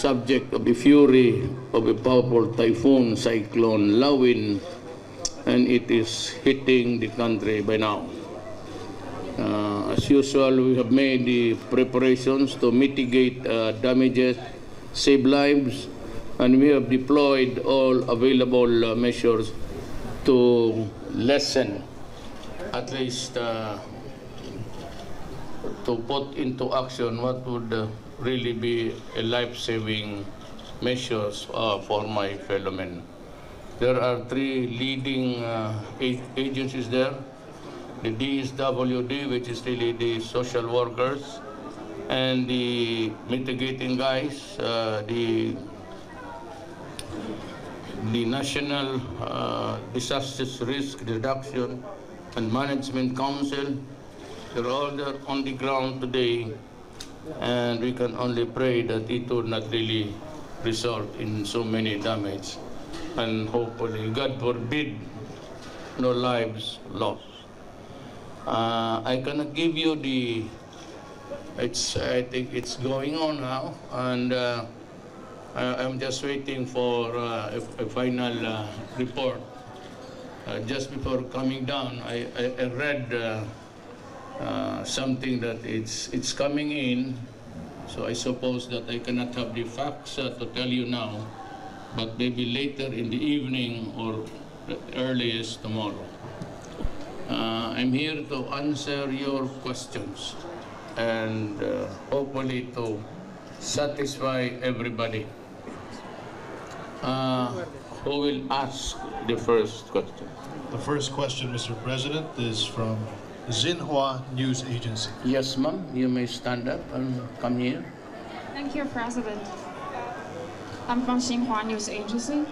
subject of the fury of a powerful typhoon cyclone Lawin, and it is hitting the country by now. As usual, we have made the preparations to mitigate damages, save lives, and we have deployed all available measures to lessen, at least to put into action what would really be a life-saving measures for my fellow men. There are three leading agencies there. The DSWD, which is really the social workers, and the mitigating guys, the National Disasters Risk Reduction and Management Council. They're all there on the ground today, and we can only pray that it will not really result in so many damage, and hopefully, God forbid, no lives lost. I cannot give you the, I think it's going on now, and I'm just waiting for a final report. Just before coming down, I read something that it's coming in, so I suppose that I cannot have the facts to tell you now, but maybe later in the evening or the earliest tomorrow. I'm here to answer your questions and hopefully to satisfy everybody. Who will ask the first question? The first question, Mr. President, is from Xinhua News Agency. Yes, ma'am. You may stand up and come here. Thank you, President. I'm from Xinhua News Agency.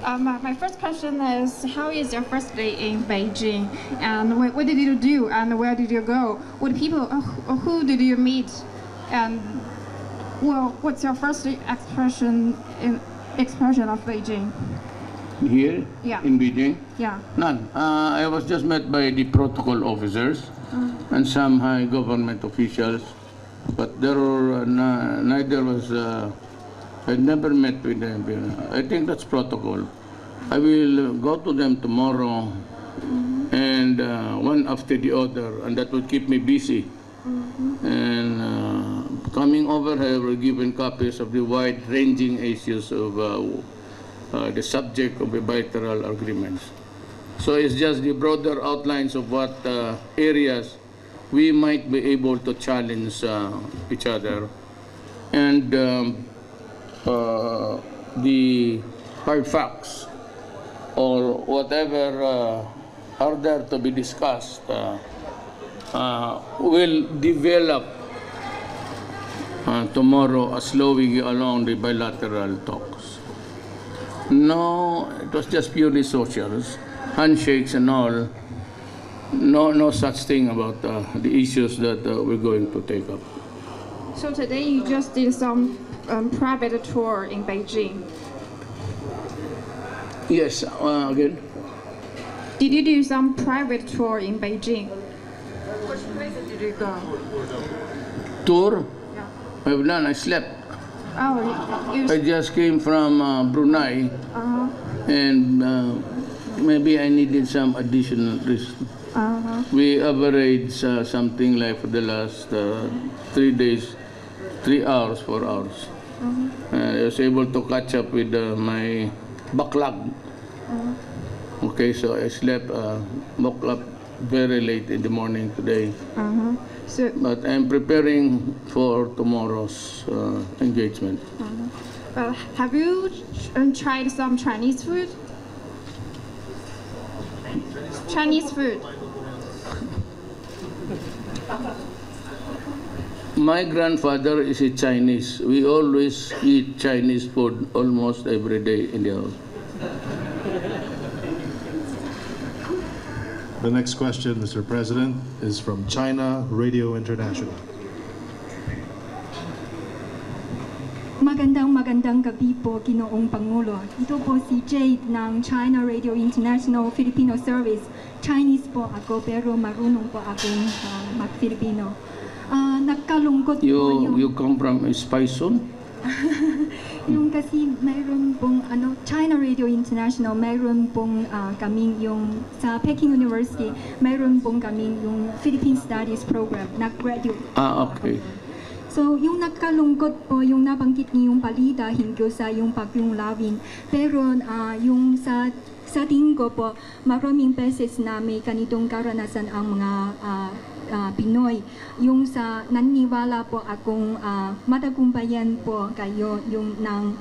My first question is, how is your first day in Beijing? And what did you do? And where did you go? What people? Who did you meet? And well, what's your first expression of Beijing? Here? Yeah. In Beijing? Yeah. None. I was just met by the protocol officers and some high government officials, but there were neither was. I never met with them. I think that's protocol. I will go to them tomorrow, and one after the other, and that will keep me busy. And coming over here, we're given copies of the wide-ranging issues of the subject of the bilateral agreements. So it's just the broader outlines of what areas we might be able to challenge each other, and the hard facts or whatever are there to be discussed will develop tomorrow as we go along the bilateral talks. No, it was just purely social, handshakes and all. No such thing about the issues that we're going to take up. So today you just did some private tour in Beijing. Yes, again? Did you do some private tour in Beijing? Which places did you go? Tour? Yeah. I've done, I slept. Oh, I just came from Brunei, and maybe I needed some additional rest. We averaged something like for the last 3 days, 3 hours, 4 hours. I was able to catch up with my backlog. Okay, so I slept, woke up very late in the morning today. So, but I'm preparing for tomorrow's engagement. Have you tried some Chinese food? Chinese food. My grandfather is a Chinese. We always eat Chinese food almost every day in the house. The next question, Mr. President, is from China Radio International. Magandang gabi po, Ginoong Pangulo. Ito po si Jade ng China Radio International Filipino Service. Chinese po ako pero marunong po akong mag-Filipino. Nagkalungkot po You come from a spy zone? yung kasi mayroon pong China Radio International, mayroon pong kaming yung sa Peking University, mayroon pong kaming yung Philippine Studies Program, nag-graduate. Okay. So, yung nagkalungkot po, yung nabanggit niyong balita hinggil sa yung Bagyong Lawin. Pero yung sa tingin ko po, maraming beses na may ganitong karanasan ang mga Pinoy. Yung sa naniniwala po akong matagumpayan po kayo yung ng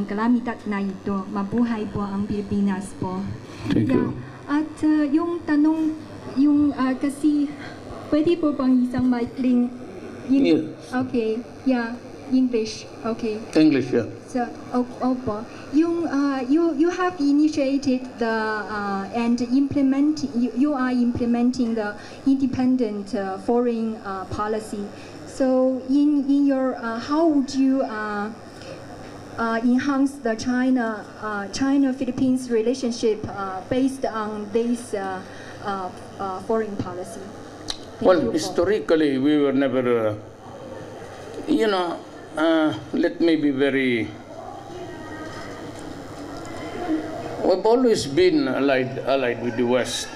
kalamidad na ito. Mabuhay po ang Pilipinas po. Thank you. At yung tanong, yung kasi pwede po bang isang maikling Yes. Okay, yeah, English. Okay. English, yeah. So, opo. Yung you have initiated the and you are implementing the independent foreign policy. So in your how would you enhance the China Philippines relationship based on this foreign policy? Well, historically, we were never, let me be very, we've always been allied with the West.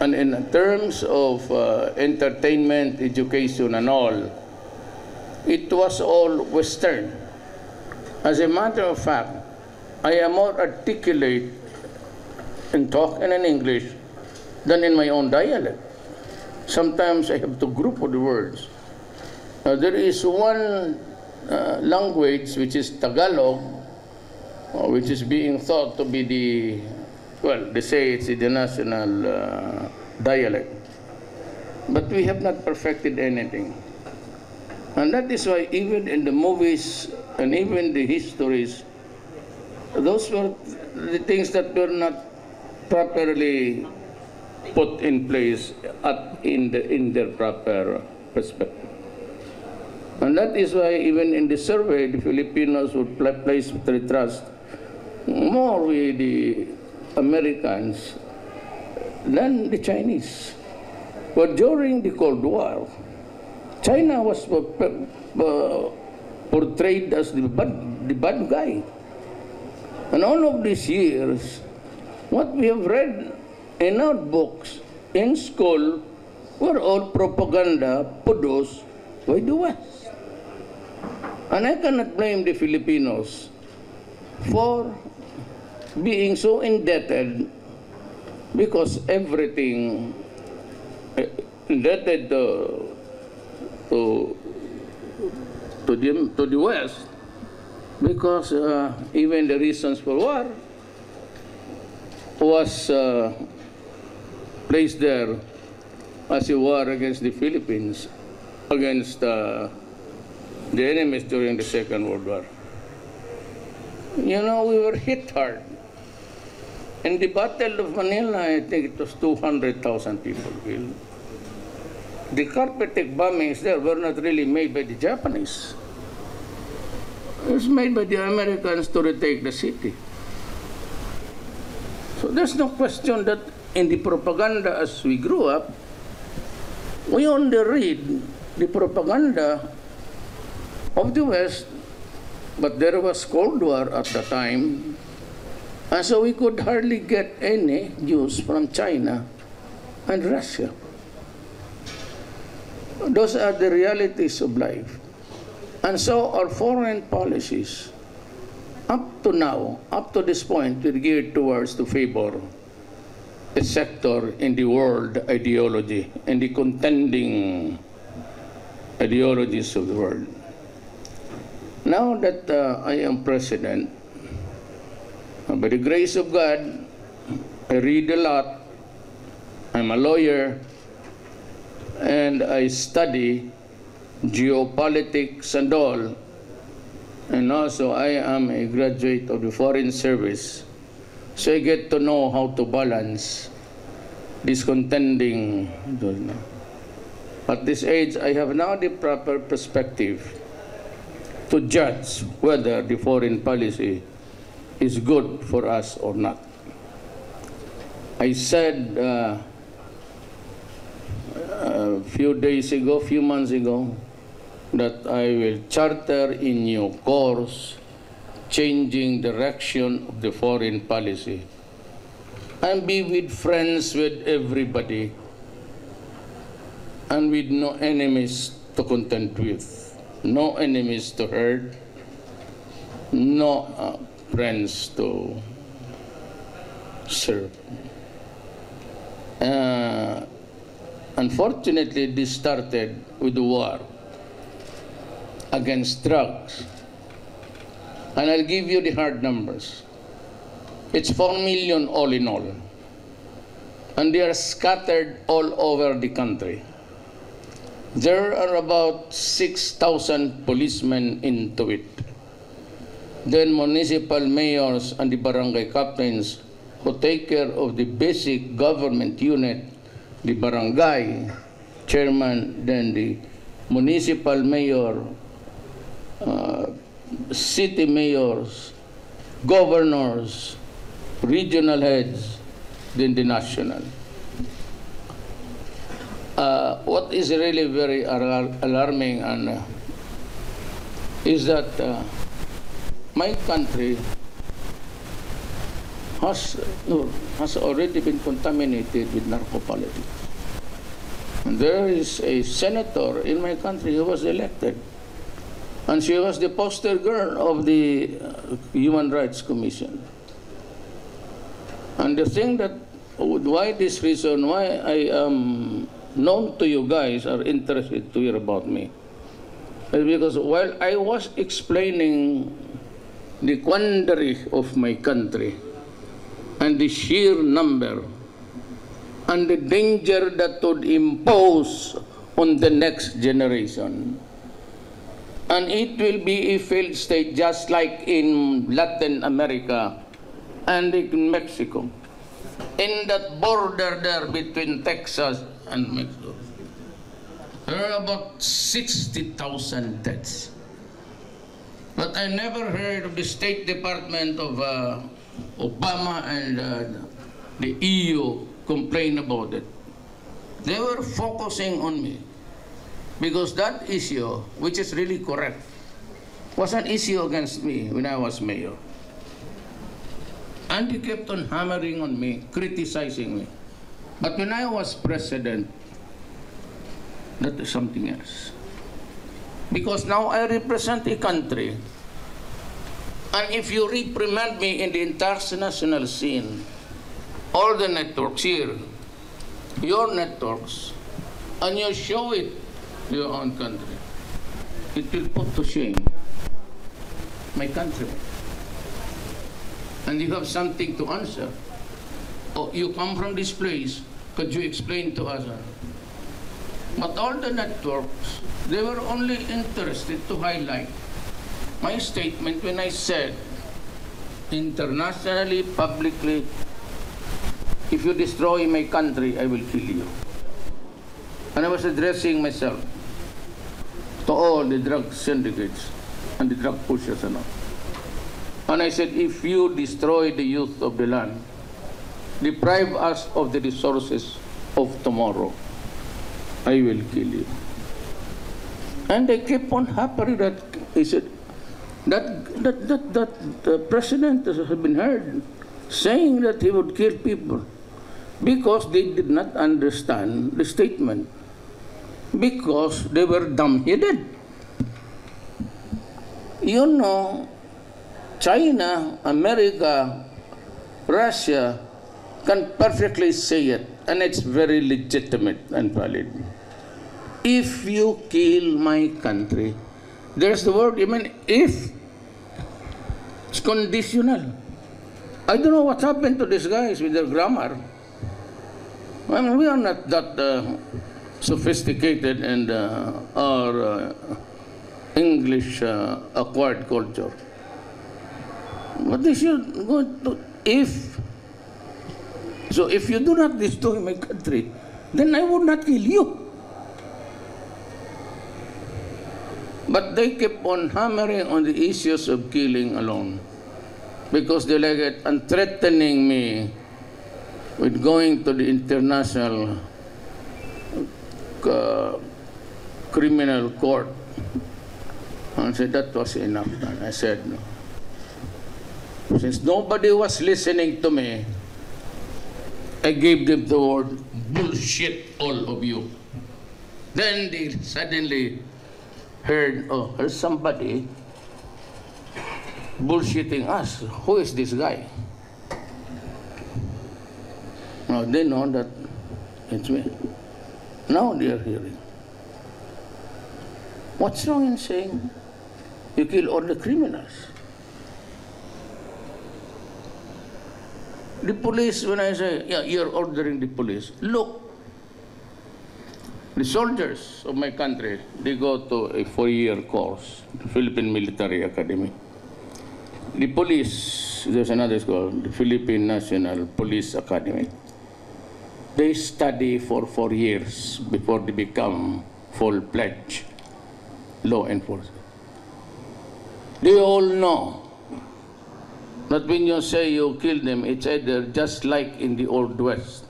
And in terms of entertainment, education, and all, it was all Western. As a matter of fact, I am more articulate in talk and in English than in my own dialect. Sometimes I have to group the words. There is one language which is Tagalog, which is being thought to be they say it's the national dialect. But we have not perfected anything. And that is why even in the movies and even the histories, those were the things that were not properly put in place in their proper perspective. And that is why even in the survey, the Filipinos would place their trust more with the Americans than the Chinese. But during the Cold War, China was portrayed as the bad guy. And all of these years, what we have read in our books, in school, were all propaganda produced by the West. And I cannot blame the Filipinos for being so indebted, because everything indebted to the West, because even the reasons for war was placed there as a war against the Philippines, against the enemies during the Second World War. We were hit hard. In the Battle of Manila, I think it was 200,000 people killed. The carpet bombings there were not really made by the Japanese. It was made by the Americans to retake the city. So there's no question that in the propaganda as we grew up, we only read the propaganda of the West, but there was Cold War at the time, and so we could hardly get any news from China and Russia. Those are the realities of life. And so our foreign policies, up to now, up to this point, were geared towards to favor a sector in the world ideology and the contending ideologies of the world. Now that I am president, by the grace of God, I read a lot, I'm a lawyer, and I study geopolitics and all, and also I am a graduate of the Foreign Service, so I get to know how to balance this contending. At this age, I have now the proper perspective to judge whether the foreign policy is good for us or not. I said few months ago, that I will charter a new course, changing direction of the foreign policy, and be with friends with everybody, and with no enemies to contend with, no enemies to hurt, no friends to serve. Unfortunately, this started with the war against drugs. And I'll give you the hard numbers. It's 4 million all in all. And they are scattered all over the country. There are about 6,000 policemen into it. Then municipal mayors and the barangay captains who take care of the basic government unit, the barangay chairman, then the municipal mayor, city mayors, governors, regional heads, then the national. What is really very alarming and is that my country has already been contaminated with narco-politics. And there is a senator in my country who was elected, and she was the poster girl of the Human Rights Commission. And the thing that, why this reason, why I am known to you guys, are interested to hear about me, is because while I was explaining the quandary of my country, and the sheer number, and the danger that would impose on the next generation. And it will be a failed state just like in Latin America and in Mexico. In that border there between Texas and Mexico, there are about 60,000 deaths. But I never heard of the State Department of Obama and the EU complain about it. They were focusing on me because that issue, which is really correct, was an issue against me when I was mayor. And they kept on hammering on me, criticizing me. But when I was president, that is something else. Because now I represent a country. And if you reprimand me in the international scene, all the networks here, your networks, and you show it to your own country, it will put to shame my country. And you have something to answer. Oh, you come from this place, could you explain to us? But all the networks, they were only interested to highlight my statement when I said, internationally, publicly, if you destroy my country, I will kill you. And I was addressing myself to all the drug syndicates and the drug pushers and all. And I said, if you destroy the youth of the land, deprive us of the resources of tomorrow, I will kill you. And they kept on happy that he said, that president has been heard saying that he would kill people because they did not understand the statement, because they were dumb-headed. You know, China, America, Russia can perfectly say it, and it's very legitimate and valid. If you kill my country, there's the word, even if, it's conditional. I don't know what happened to these guys with their grammar. I mean, we are not that sophisticated and our English acquired culture. But they should go to if. So if you do not destroy my country, then I would not kill you. But they kept on hammering on the issues of killing alone, because they like it, and threatening me with going to the international criminal court. And said that was enough. And I said, no. Since nobody was listening to me, I gave them the word, bullshit, all of you. Then they suddenly heard, oh, here's somebody bullshitting us. Who is this guy? Now they know that it's me. Now they are hearing. What's wrong in saying you kill all the criminals? The police, when I say, yeah, you're ordering the police, look, the soldiers of my country, they go to a 4-year course, the Philippine Military Academy. The police, there's another school, the Philippine National Police Academy. They study for 4 years before they become full-fledged law enforcement. They all know that when you say you kill them, it's either just like in the Old West.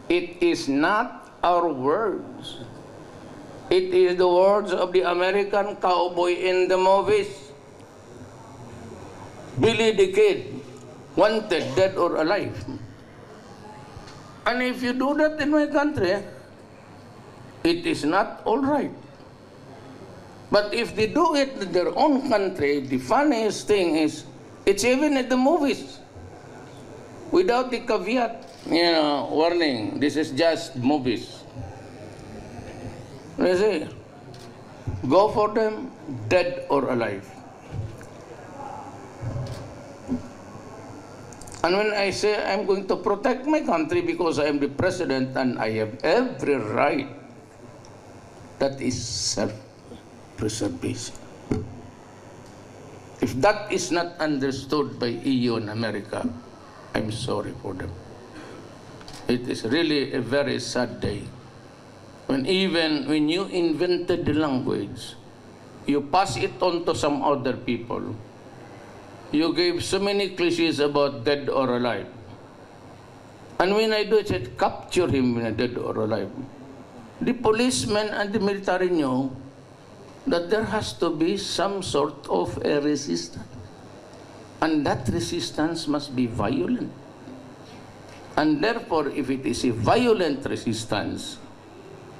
It is not our words. It is the words of the American cowboy in the movies. Billy the Kid, wanted, dead or alive. And if you do that in my country, it is not all right. But if they do it in their own country, the funniest thing is, it's even in the movies. Without the caveat, warning, this is just movies. They say, go for them, dead or alive. And when I say I'm going to protect my country because I am the president and I have every right, that is self-preservation. If that is not understood by EU and America, I'm sorry for them. It is really a very sad day. When you invented the language, you pass it on to some other people. You gave so many cliches about dead or alive. And when I do it, I said, capture him when dead or alive. The policemen and the military knew that there has to be some sort of a resistance. And that resistance must be violent. And therefore, if it is a violent resistance,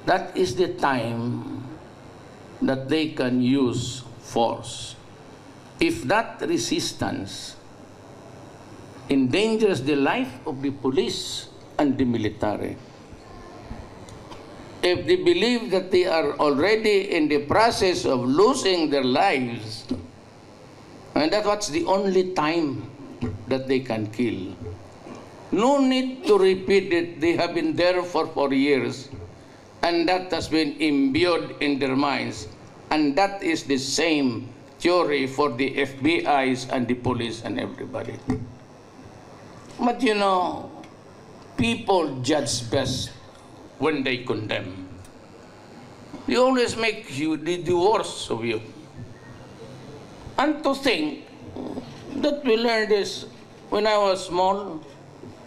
that is the time that they can use force. If that resistance endangers the life of the police and the military, if they believe that they are already in the process of losing their lives, and that's the only time that they can kill. No need to repeat it. They have been there for 4 years, and that has been imbued in their minds. And that is the same theory for the FBIs and the police and everybody. But people judge best when they condemn. They always make you the worst of you. And to think that we learned this when I was small,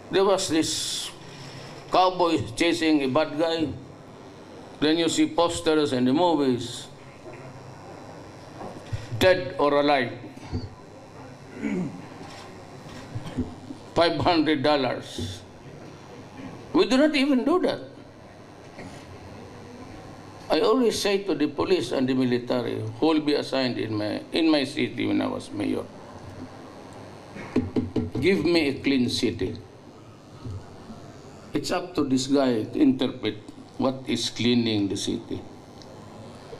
there was this cowboy chasing a bad guy. Then you see posters in the movies, dead or alive, $500. We do not even do that. I always say to the police and the military who will be assigned in my city when I was mayor, give me a clean city. It's up to this guy to interpret what is cleaning the city.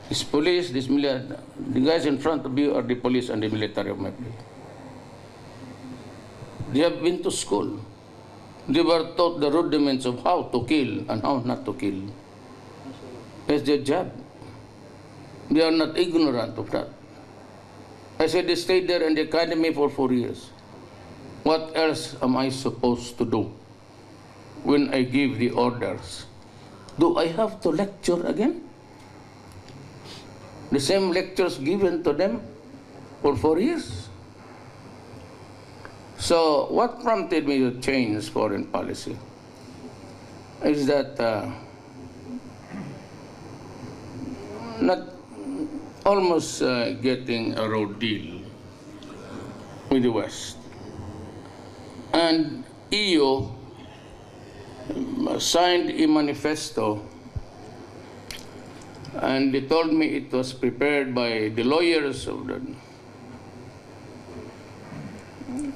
This police, this military, the guys in front of you are the police and the military of my place. They have been to school. They were taught the rudiments of how to kill and how not to kill. It's their job. They are not ignorant of that. I said they stayed there in the academy for 4 years. What else am I supposed to do when I give the orders? Do I have to lecture again? The same lectures given to them for 4 years? So what prompted me to change foreign policy is that not almost getting a road deal with the West. And EU signed a manifesto, and they told me it was prepared by the lawyers of the.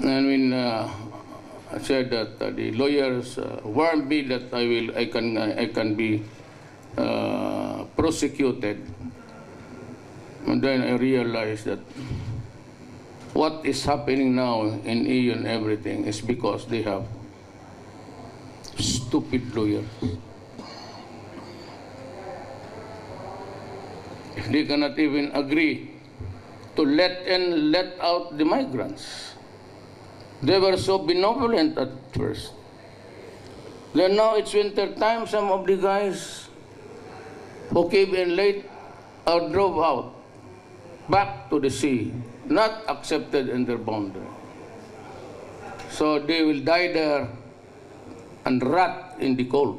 I mean, I said that the lawyers warned me that I can be prosecuted, and then I realized that what is happening now in EU and everything is because they have stupid lawyers. If they cannot even agree to let out the migrants. They were so benevolent at first. Then now it's winter time, some of the guys who came in late or drove out back to the sea, not accepted in their boundary. So they will die there and rot in the cold.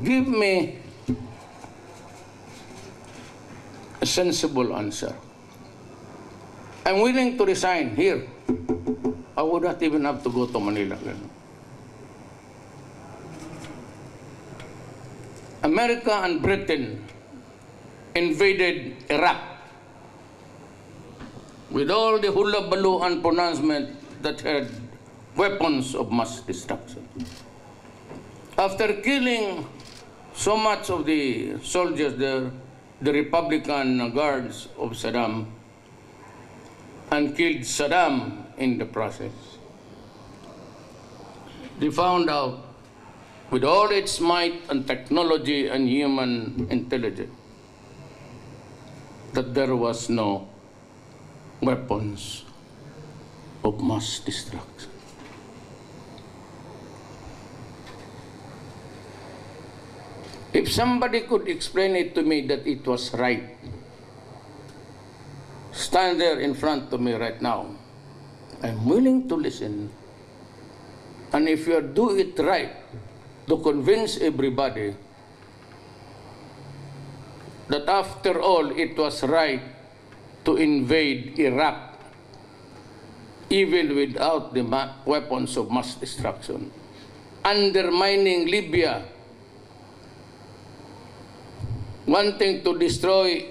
Give me a sensible answer. I'm willing to resign here. I would not even have to go to Manila. America and Britain invaded Iraq with all the hullabaloo and pronouncement that had weapons of mass destruction. After killing so much of the soldiers there, the Republican guards of Saddam, and killed Saddam in the process, they found out, with all its might and technology and human intelligence, that there was no weapons of mass destruction. If somebody could explain it to me that it was right, stand there in front of me right now. I'm willing to listen. And if you do it right, to convince everybody that after all it was right to invade Iraq, even without the weapons of mass destruction, undermining Libya, wanting to destroy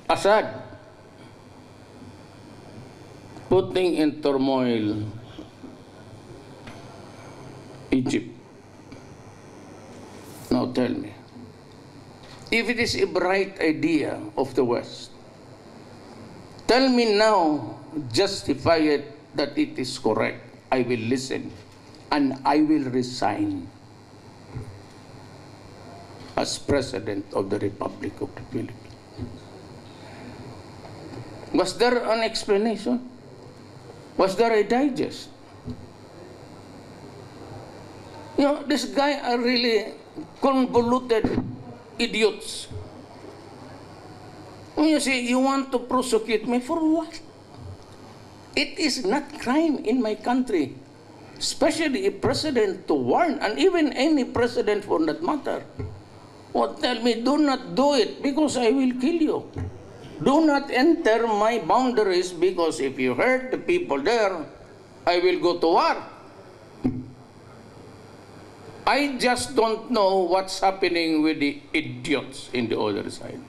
Assad, putting in turmoil Egypt. Now tell me, if it is a bright idea of the West, tell me now, justify it that it is correct. I will listen and I will resign as President of the Republic of the Philippines. Was there an explanation? Was there a digest? You know, this guy are really convoluted idiots. When you say, you want to prosecute me for what? It is not crime in my country, especially a president to warn, and even any president for that matter. Or tell me, do not do it because I will kill you. Do not enter my boundaries because if you hurt the people there, I will go to war. I just don't know what's happening with the idiots in the other side.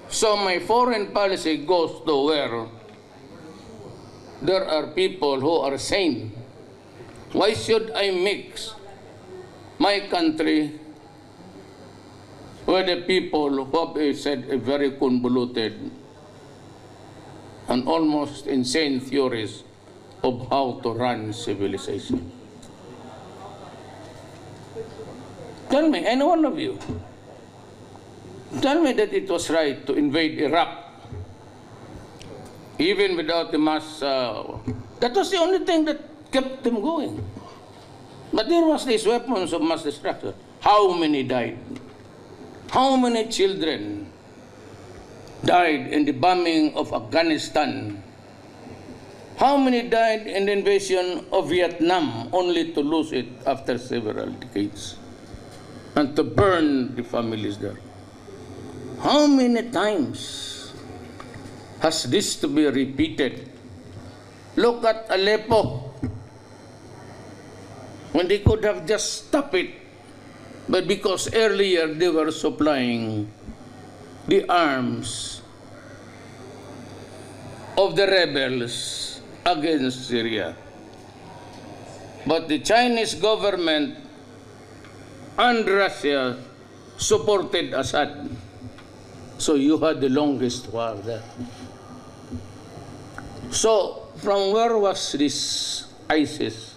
So my foreign policy goes to where there are people who are sane. Why should I mix my country with the people who have said a very convoluted and almost insane theories of how to run civilization? Tell me, any one of you, tell me that it was right to invade Iraq, even without the mass. That was the only thing that kept them going. But there was these weapons of mass destruction. How many died? How many children died in the bombing of Afghanistan How many died in the invasion of Vietnam only to lose it after several decades and to burn the families there? How many times has this to be repeated? Look at Aleppo, when they could have just stopped it, but because earlier they were supplying the arms of the rebels against Syria. But the Chinese government and Russia supported Assad. So you had the longest war there. So from where was this ISIS?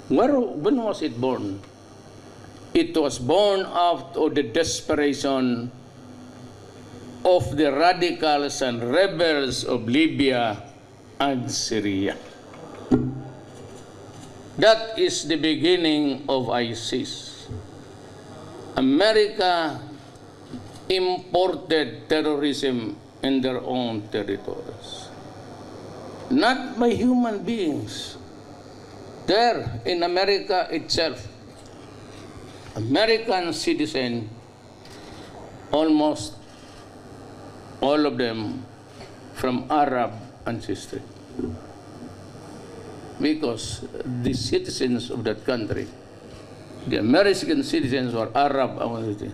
When was it born? It was born out of the desperation of the radicals and rebels of Libya and Syria. That is the beginning of ISIS. America imported terrorism in their own territories, not by human beings. There in America itself, American citizens, almost all of them from Arab ancestry, because the citizens of that country, the American citizens or Arab ancestry,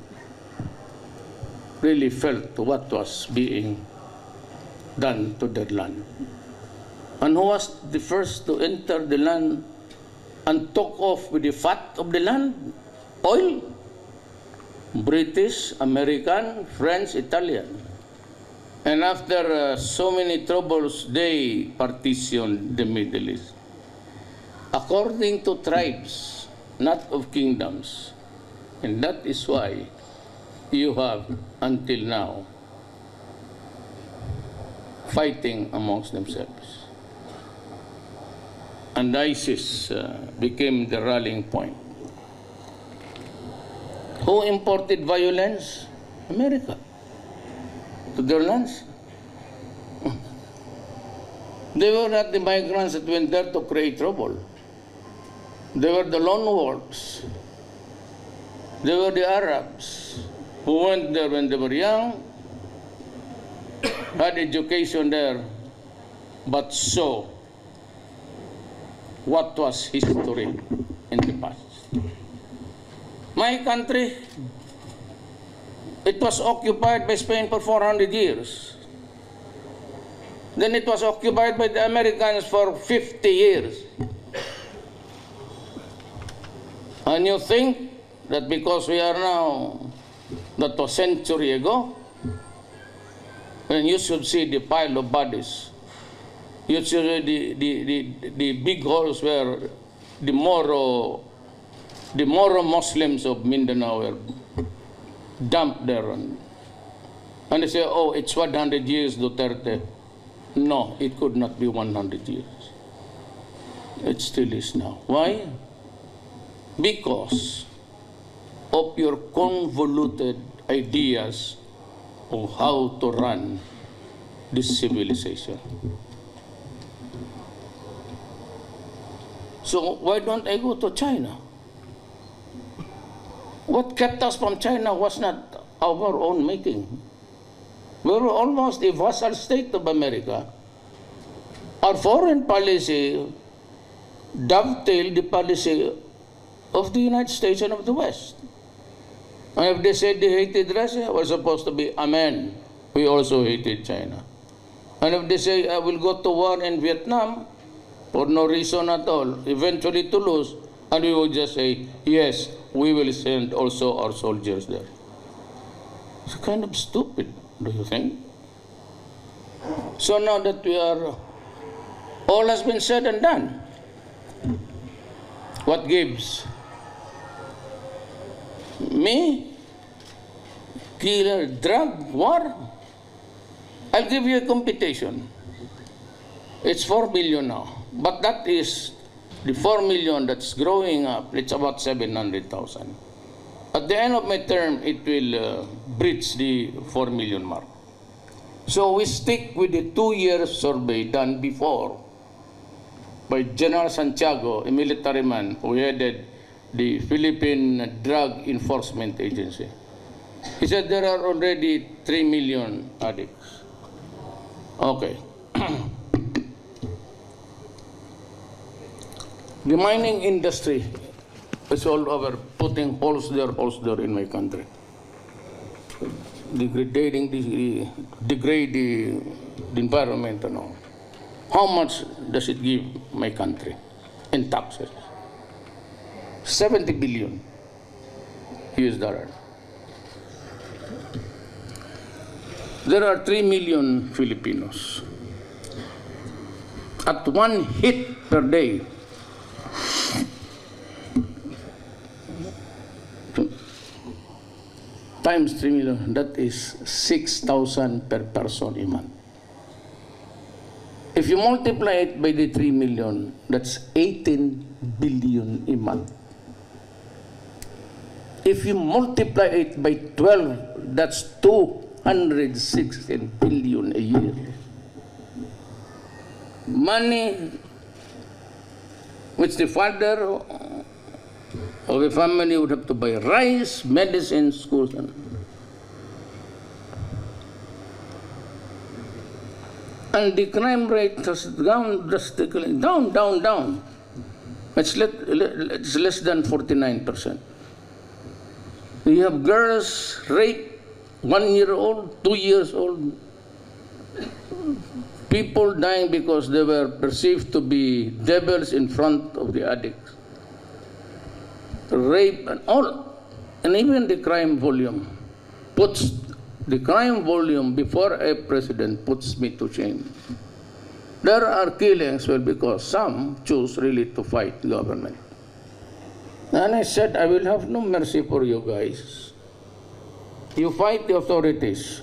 really felt what was being done to their land. And who was the first to enter the land and took off with the fat of the land? Oil. British, American, French, Italian. And after so many troubles, they partitioned the Middle East according to tribes, not of kingdoms. And that is why you have, until now, fighting amongst themselves. And ISIS became the rallying point. Who imported violence? America. To their lands. They were not the migrants that went there to create trouble. They were the lone wolves. They were the Arabs who went there when they were young, had education there, but saw what was history in the past. My country, it was occupied by Spain for 400 years. Then it was occupied by the Americans for 50 years. And you think that because we are now, that was a century ago, when you should see the pile of bodies, you should see the big holes where the Moro Muslims of Mindanao were dumped there. And they say, oh, it's 100 years, Duterte. No, it could not be 100 years. It still is now. Why? Because of your convoluted ideas of how to run this civilization. So why don't I go to China? What kept us from China was not our own making. We were almost a vassal state of America. Our foreign policy dovetailed the policy of the United States and of the West. And if they said they hated Russia, we're supposed to be, amen, we also hated China. And if they say, I will go to war in Vietnam, for no reason at all, eventually to lose, and we would just say, yes, we will send also our soldiers there. It's kind of stupid, do you think? So now that we are, all has been said and done, what gives? Me? Killer, drug, war? I'll give you a computation. It's 4 million now. But that is the 4 million that's growing up. It's about 700,000. At the end of my term, it will breach the 4 million mark. So we stick with the 2-year survey done before by General Santiago, a military man who headed the Philippine Drug Enforcement Agency. He said there are already 3 million addicts. Okay. The mining industry is all over putting holes there in my country. Degrade the environment and all. How much does it give my country in taxes? 70 billion US dollars. There are 3 million Filipinos. At one hit per day, times 3 million, that is 6,000 per person a month. If you multiply it by the 3 million, that's 18 billion a month. If you multiply it by 12, that's 216 billion a year. Money which the father of a family would have to buy rice, medicine, schools. And the crime rate has gone drastically, down. It's less than 49%. You have girls raped, 1 year old, 2 years old. People dying because they were perceived to be devils in front of the addicts. Rape and all, and even the crime volume puts the crime volume before a president puts me to shame. There are killings, well, because some choose really to fight government. And I said, I will have no mercy for you guys. You fight the authorities,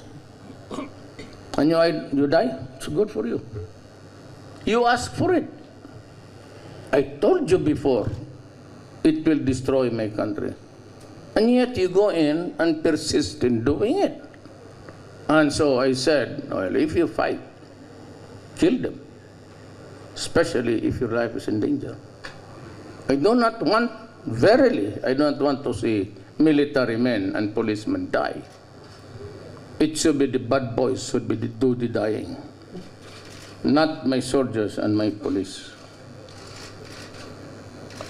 and you die, it's good for you. You ask for it. I told you before, it will destroy my country. And yet you go in and persist in doing it. And so I said, well, if you fight, kill them, especially if your life is in danger. I do not want, verily, I don't want to see military men and policemen die. It should be the bad boys should do the dying, not my soldiers and my police.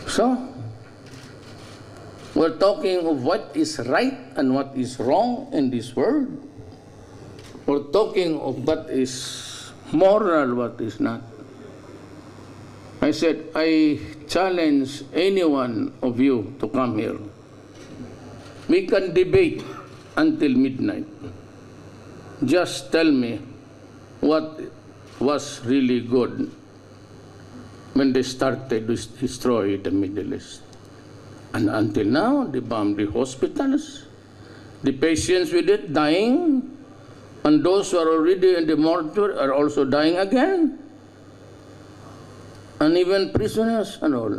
So, we're talking of what is right and what is wrong in this world. We're talking of what is moral, what is not. I said, I challenge any one of you to come here. We can debate until midnight. Just tell me what was really good when they started to destroy the Middle East. And until now, they bombed the hospitals, the patients with it dying, and those who are already in the mortuary are also dying again, and even prisoners and all.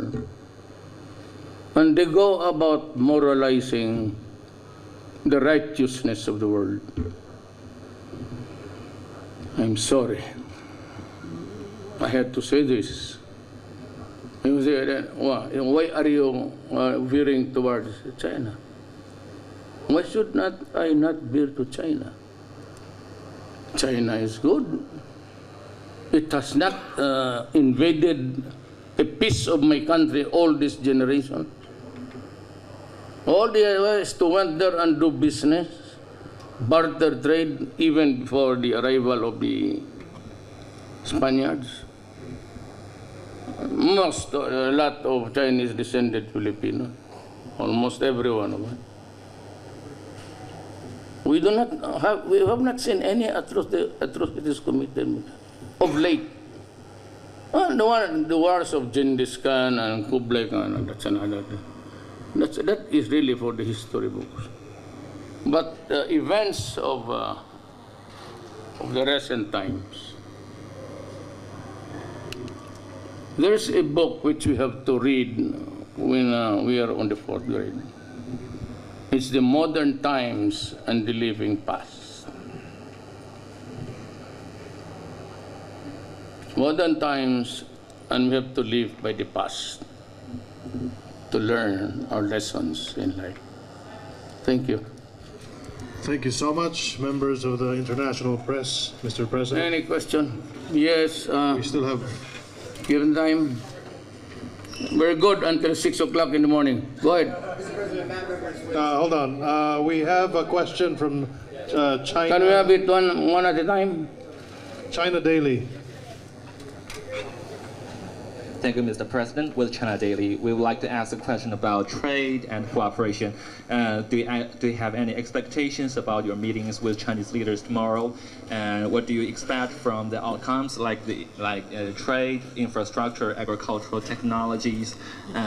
And they go about moralizing the righteousness of the world. I'm sorry. I had to say this. You say, why are you veering towards China? Why should I not veer to China? China is good. It has not invaded a piece of my country all this generation. All the idea is to went there and do business, barter trade, even before the arrival of the Spaniards. A lot of Chinese descended Filipinos, almost every one of them. We have not seen any atrocities committed of late. The wars of Genghis Khan and Kublai Khan, that's another thing. That is really for the history books. But the events of the recent times, there's a book which we have to read when we are on the 4th grade. It's The Modern Times and the Living Past. Modern times and we have to live by the past to learn our lessons in life. Thank you. Thank you so much, members of the international press, Mr. President. Any question? Yes, We still have given time. We're good until 6 o'clock in the morning. Go ahead. hold on. We have a question from China. Can we have it one at a time? China Daily. Thank you, Mr. President. With China Daily, we would like to ask a question about trade and cooperation. Do you have any expectations about your meetings with Chinese leaders tomorrow? And what do you expect from the outcomes, like trade, infrastructure, agricultural technologies,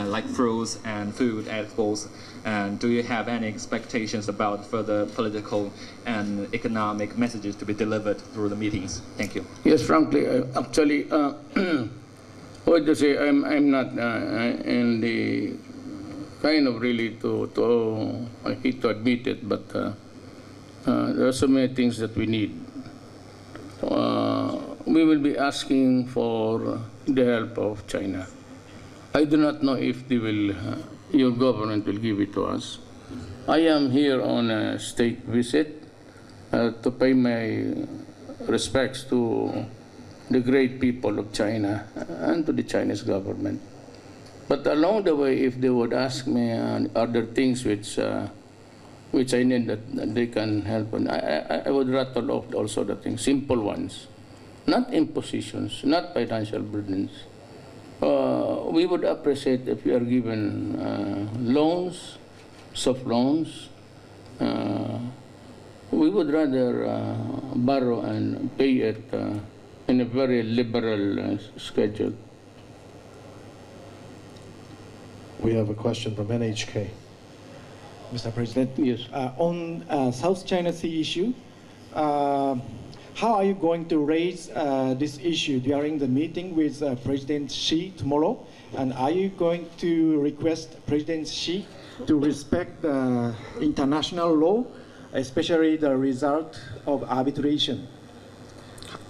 like fruits and food exports? And do you have any expectations about further political and economic messages to be delivered through the meetings? Thank you. Yes, frankly, actually, what to say, I'm not in the kind of really I hate to admit it, but there are so many things that we need. We will be asking for the help of China. I do not know if they will, your government will give it to us. I am here on a state visit to pay my respects to the great people of China and to the Chinese government. But along the way, if they would ask me other things which I need that they can help, and I would rattle off also the things, simple ones, not impositions, not financial burdens. We would appreciate if we are given loans, soft loans. We would rather borrow and pay it in a very liberal schedule. We have a question from NHK. Mr. President, Yes. On South China Sea issue, how are you going to raise this issue during the meeting with President Xi tomorrow? And are you going to request President Xi to respect the international law, especially the result of arbitration?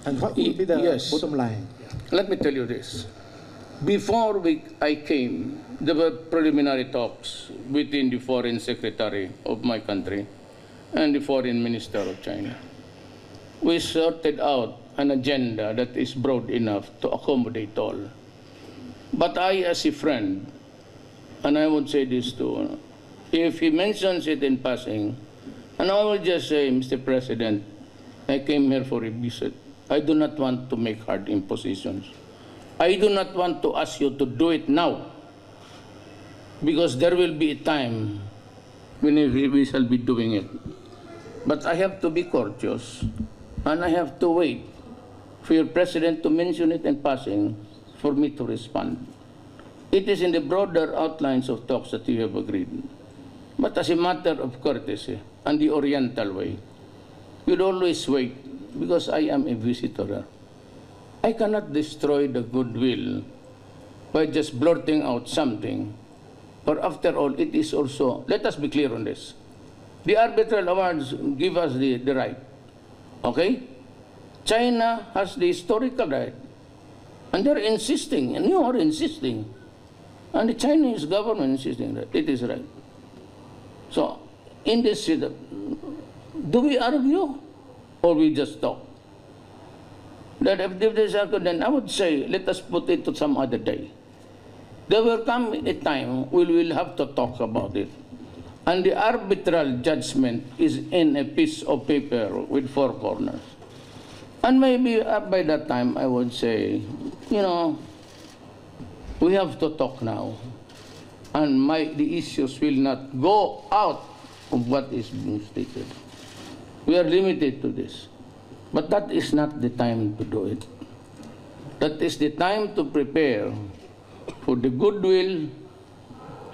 And what will be the Yes. bottom line? Let me tell you this. Before I came, there were preliminary talks between the foreign secretary of my country and the foreign minister of China. We sorted out an agenda that is broad enough to accommodate all. But I, as a friend, and I would say this too, if he mentions it in passing, and I will just say, Mr. President, I came here for a visit. I do not want to make hard impositions. I do not want to ask you to do it now, because there will be a time when we shall be doing it. But I have to be courteous, and I have to wait for your president to mention it in passing for me to respond. It is in the broader outlines of talks that you have agreed. But as a matter of courtesy and the Oriental way, you'd always wait, because I am a visitor. I cannot destroy the goodwill by just blurting out something. For after all, it is also, let us be clear on this. The arbitral awards give us the right. Okay? China has the historical right. And they're insisting, and you are insisting. And the Chinese government insisting that it is right. So, in this setup, do we argue or we just talk? That if this is then I would say, let us put it to some other day. There will come a time we will have to talk about it. And the arbitral judgment is in a piece of paper with four corners. And maybe by that time I would say, you know, we have to talk now. And the issues will not go out of what is being stated. We are limited to this. But that is not the time to do it. That is the time to prepare for the goodwill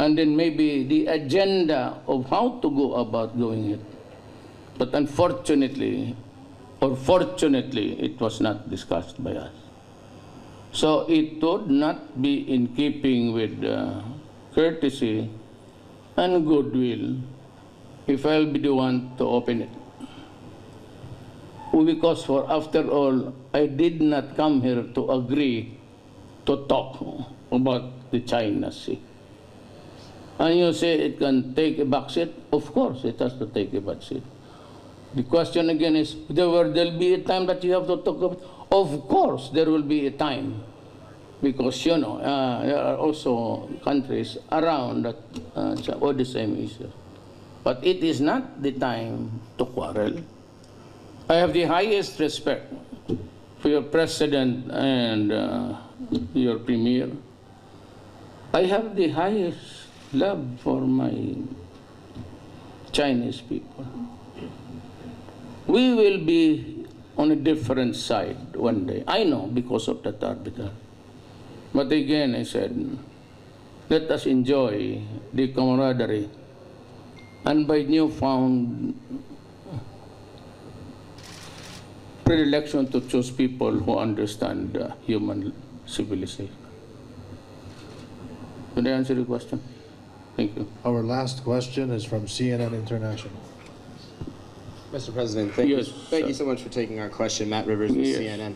and then maybe the agenda of how to go about doing it. But unfortunately, or fortunately, it was not discussed by us. So it would not be in keeping with courtesy and goodwill if I'll be the one to open it. Because for after all, I did not come here to agree to talk about the China Sea. And you say it can take a back seat? Of course, it has to take a back seat. The question again is, there'll be a time that you have to talk about? Of course, there will be a time. Because, you know, there are also countries around that all the same issue. But it is not the time to quarrel. I have the highest respect for your president and your premier. I have the highest love for my Chinese people. We will be on a different side one day. I know, because of that article. But again, I said, let us enjoy the camaraderie and by newfound predilection to choose people who understand human civilization. Did I answer your question? Thank you. Our last question is from CNN International. Mr. President, thank you so much for taking our question. Matt Rivers with CNN.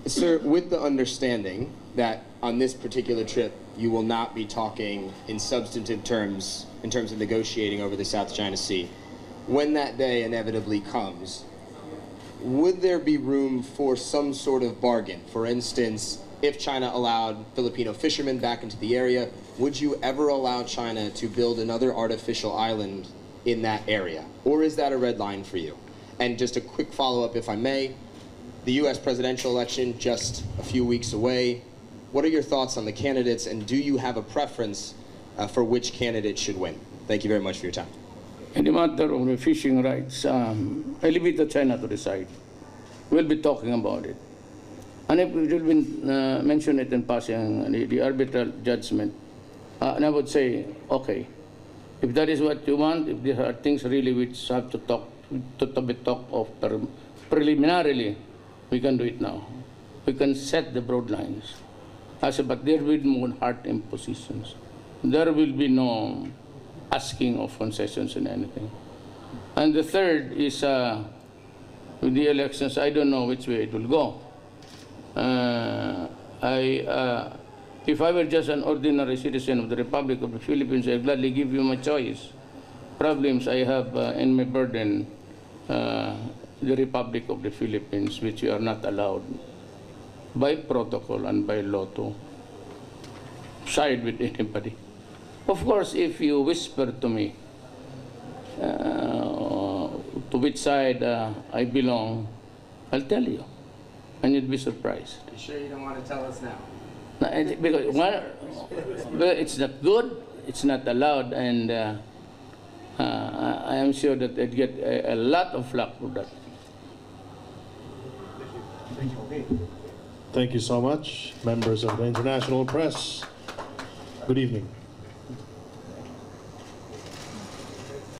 Sir, with the understanding that on this particular trip you will not be talking in substantive terms in terms of negotiating over the South China Sea, when that day inevitably comes, would there be room for some sort of bargain? For instance, if China allowed Filipino fishermen back into the area, would you ever allow China to build another artificial island in that area? Or is that a red line for you? And just a quick follow-up, if I may, the US presidential election just a few weeks away. What are your thoughts on the candidates, and do you have a preference for which candidate should win? Thank you very much for your time. In the matter of the fishing rights, I leave it to China to decide. We'll be talking about it. And if we will mention it in passing, the arbitral judgment, and I would say, okay, if that is what you want, if there are things really which have to be talked of preliminarily, we can do it now. We can set the broad lines. I said, but there will be no hard impositions. There will be no asking of concessions in anything. And the third is, with the elections, I don't know which way it will go. If I were just an ordinary citizen of the Republic of the Philippines, I'd gladly give you my choice. Problems I have in my burden, the Republic of the Philippines, which you are not allowed by protocol and by law to side with anybody. Of course, if you whisper to me to which side I belong, I'll tell you, and you'd be surprised. You sure you don't want to tell us now? Because it's not good, it's not allowed, and I am sure that they'd get a lot of flack for that. Thank you so much, members of the international press. Good evening.